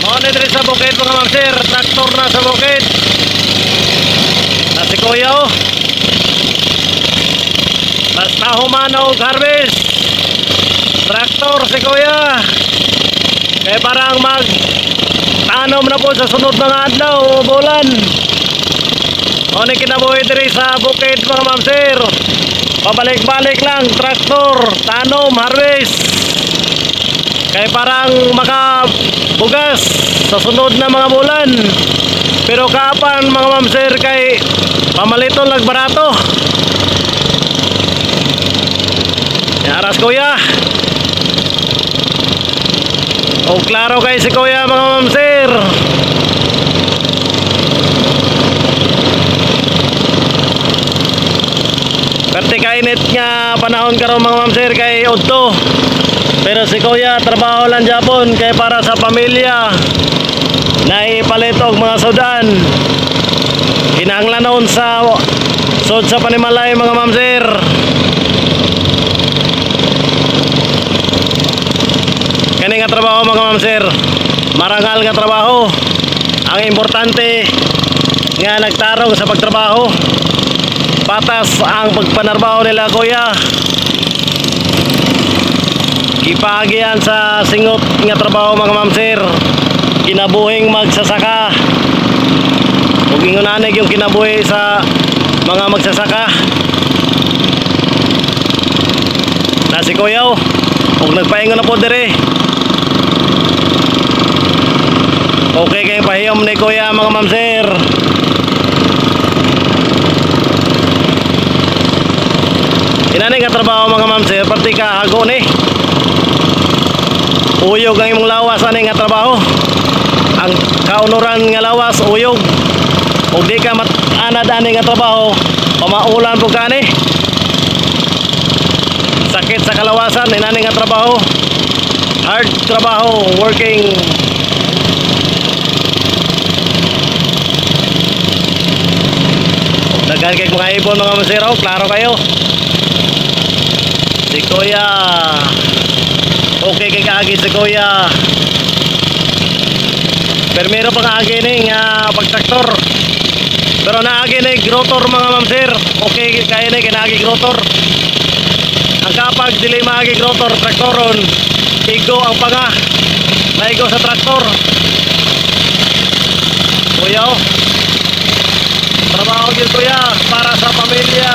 Mga diri sa bukid mga ma'am sir, traktor na sa bukid. Na si kuya oh. Basta humanaw harvest. Traktor si kuya. Kaya parang mag tanom na po sa sunod mga adlaw o bulan. O ni kinabuhi diri sa bukid mga ma'am sir. Pabalik-balik lang, traktor, tanom, harvest. Kaya parang makabugas sa sunod na mga bulan. Pero kapan mga ma'am sir kay pamaliton lag barato. Yaras kuya. O klaro kay si kuya mga ma'am sir. Perti kainit nga panahon karon mga ma'am sir kay udto. Pero si kuya trabaho lang Japon kay para sa pamilya. Naipalit og mga sudan. Kinahanglanon sa sud sa panimalay mga ma'am sir. Kani nga trabaho mga ma'am sir, marangal nga trabaho. Ang importante nga nagtarong sa pagtrabaho. Patas ang pagpanarbaho nila kuya. Gipagian sa singot nga trabaho mga ma'am sir. Kinabuhing magsasaka. Ug ingunanig yung kinabuhi sa mga magsasaka. Na si kuya oh, ug nagpaingon na po dire. Okay kay pahiyom ni kuya mga ma'am sir. Inani nga trabaho mga ma'am sir, perti ka hago ni. Uyog ang imong lawas ani nga trabaho. Ang kaunuran nga lawas uyog. Ug di ka mat-anad ani nga trabaho, pamaulan pud kani. Sakit sa kalawasan inani nga trabaho. Hard trabaho, working. Daghan kay mga ibon mga masiro, klaro kayo. Si kuya okay kay kaagi si kuya. Pero pang agi ni nga pagtraktor. Pero naagi ni rotor mga ma'am sir. Okay kay ni kinaagi rotor. Ang kapag dili maagi rotor traktoron, igo ang panga. Maigo sa traktor. Kuya oh. Trabaho din kuya para sa pamilya.